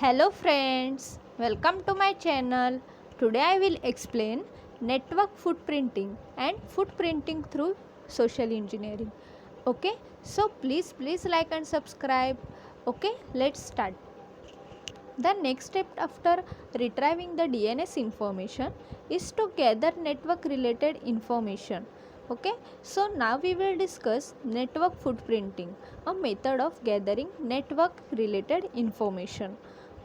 Hello friends, welcome to my channel. Today I will explain network footprinting and footprinting through social engineering. Okay, so please like and subscribe. Okay, let's start. The next step after retrieving the DNS information is to gather network related information. Okay, so now we will discuss network footprinting, a method of gathering network related information.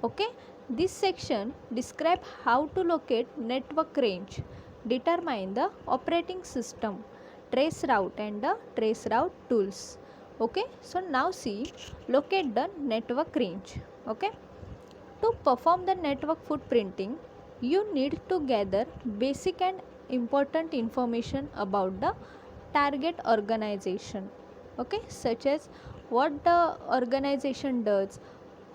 Okay, this section describe how to locate network range, determine the operating system, trace route and the trace route tools. Okay, so now see locate the network range. Okay, to perform the network footprinting, you need to gather basic and important information about the target organization. Okay, such as what the organization does,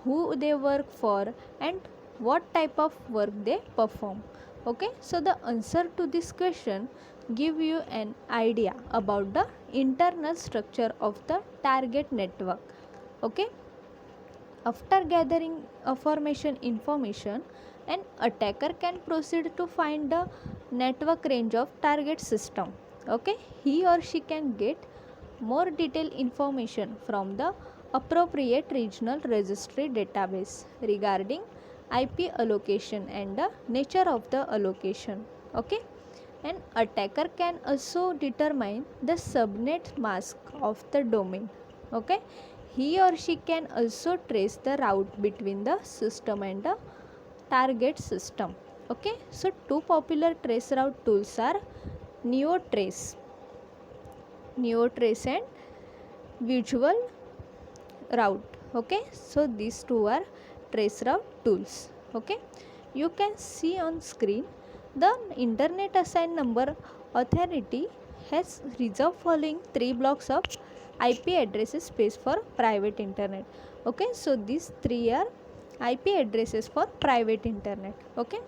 who they work for, and what type of work they perform. Okay, so the answer to this question give you an idea about the internal structure of the target network. Okay, after gathering formation information, an attacker can proceed to find the network range of target system. Okay, he or she can get more detailed information from the appropriate regional registry database regarding IP allocation and the nature of the allocation. Okay, an attacker can also determine the subnet mask of the domain. Okay, he or she can also trace the route between the system and the target system. Okay, so two popular trace route tools are NeoTrace, NeoTrace and Visual Route. Okay, so these two are trace route tools. Okay, you can see on screen the Internet Assigned Number Authority has reserved following three blocks of IP addresses space for private internet. Okay, so these three are IP addresses for private internet. Okay,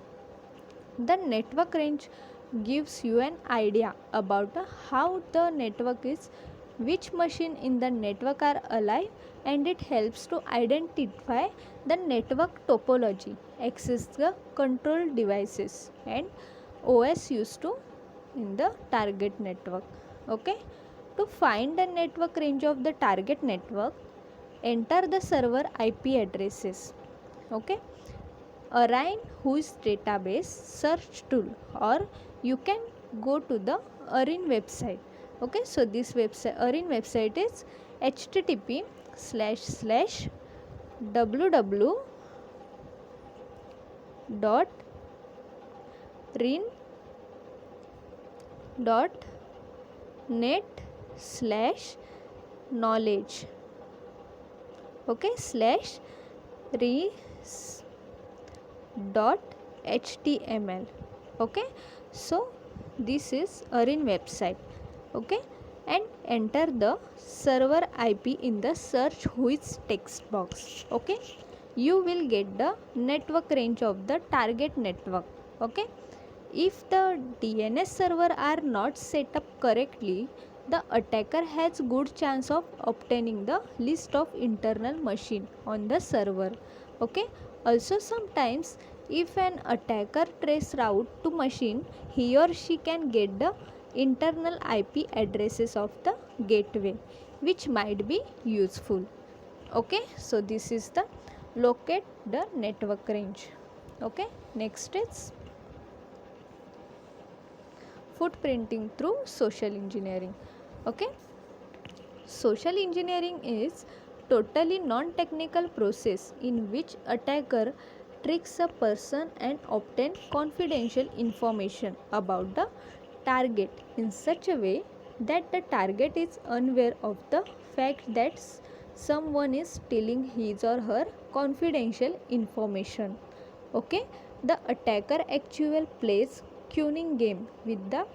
the network range gives you an idea about how the network is, which machine in the network are alive, and it helps to identify the network topology, access the control devices and OS used to in the target network. Okay, to find the network range of the target network, enter the server IP addresses. Okay, Arine whose database search tool, or you can go to the Arine website. Okay, so this website Arine website is http://www dot rin dot net slash knowledge. Okay, slash re dot html. Okay, so this is Arine website. Okay, and enter the server IP in the search whois text box. Okay, you will get the network range of the target network. Okay, if the DNS server are not set up correctly, the attacker has good chance of obtaining the list of internal machine on the server. Okay, also sometimes if an attacker trace route to machine, he or she can get the internal IP addresses of the gateway, which might be useful. Okay, so this is the locate the network range. Okay, next is footprinting through social engineering. Okay, social engineering is totally non-technical process in which attacker tricks a person and obtain confidential information about the target in such a way that the target is unaware of the fact that someone is stealing his or her confidential information. Okay, the attacker actually plays tuning game with the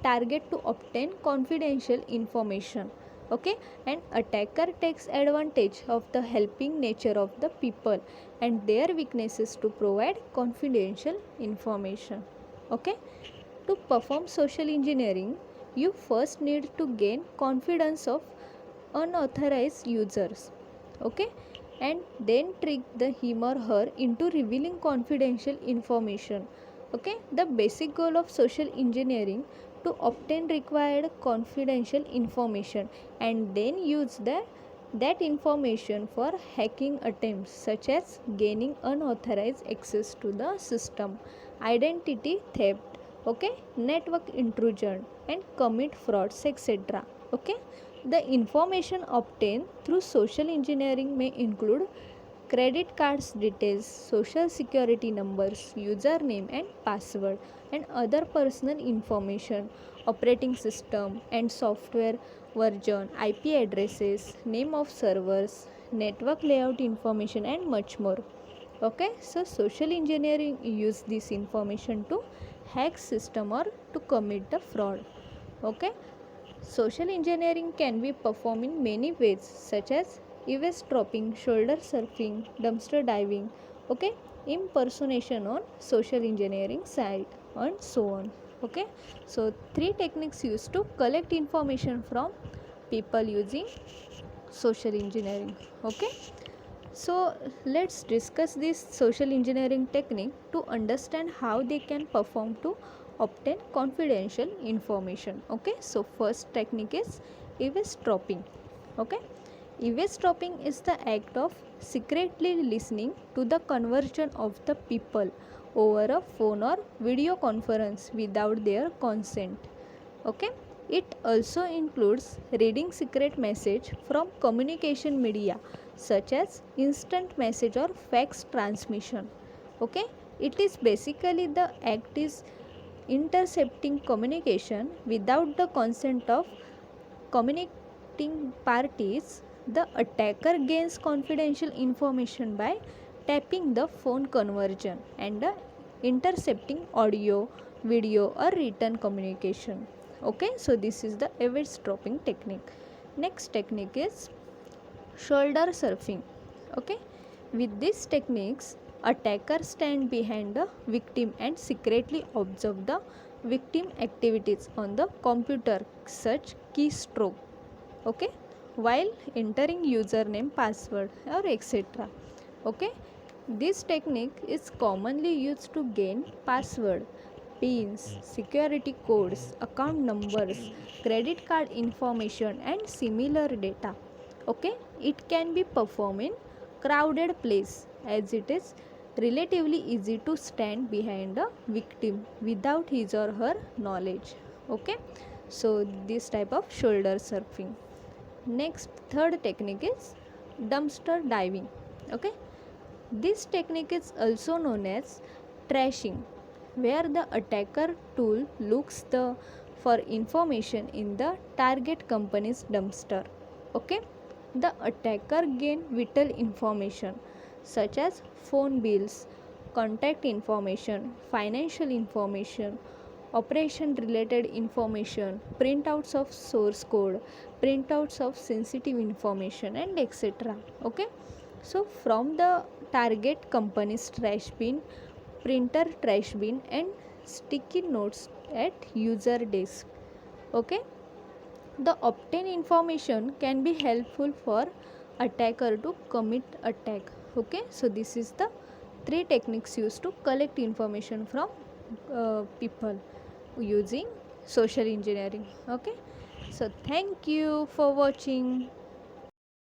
target to obtain confidential information. Okay, and attacker takes advantage of the helping nature of the people and their weaknesses to provide confidential information. Okay, to perform social engineering, you first need to gain confidence of unauthorized users. Okay, and then trick him or her into revealing confidential information. Okay, the basic goal of social engineering to obtain required confidential information and then use that information for hacking attempts such as gaining unauthorized access to the system, identity theft, okay, network intrusion, and commit frauds, etc. Okay, the information obtained through social engineering may include credit cards details, social security numbers, username and password, and other personal information, operating system and software version, IP addresses, name of servers, network layout information, and much more. Okay, so social engineering use this information to hack system or to commit the fraud. Okay, social engineering can be performed in many ways, such as eavesdropping, shoulder surfing, dumpster diving, okay, impersonation on social engineering site, and so on. Okay, so three techniques used to collect information from people using social engineering. Okay, so let's discuss this social engineering technique to understand how they can perform to obtain confidential information. Okay, so first technique is eavesdropping. Okay, eavesdropping is the act of secretly listening to the conversation of the people over a phone or video conference without their consent. Okay, it also includes reading secret message from communication media such as instant message or fax transmission. Okay, it is basically the act is intercepting communication without the consent of communicating parties. The attacker gains confidential information by tapping the phone conversion and intercepting audio, video, or written communication. Okay, so this is the eavesdropping technique. Next technique is shoulder surfing. Okay, with these techniques, attackers stand behind the victim and secretly observe the victim activities on the computer, such keystroke. Okay, while entering username, password, or etc. Okay, this technique is commonly used to gain password, pins, security codes, account numbers, credit card information, and similar data. Okay, it can be performed in crowded place as it is relatively easy to stand behind a victim without his or her knowledge. Okay, so this type of shoulder surfing. Next, third technique is dumpster diving. Okay, this technique is also known as trashing, where the attacker tool looks for information in the target company's dumpster. Okay, the attacker gain vital information such as phone bills, contact information, financial information, operation related information, printouts of source code, printouts of sensitive information, and etc. Okay, so from the target company's trash bin, printer trash bin, and sticky notes at user desk. Okay, the obtained information can be helpful for attacker to commit attack. Okay, so this is the three techniques used to collect information from people using social engineering. Okay, so thank you for watching.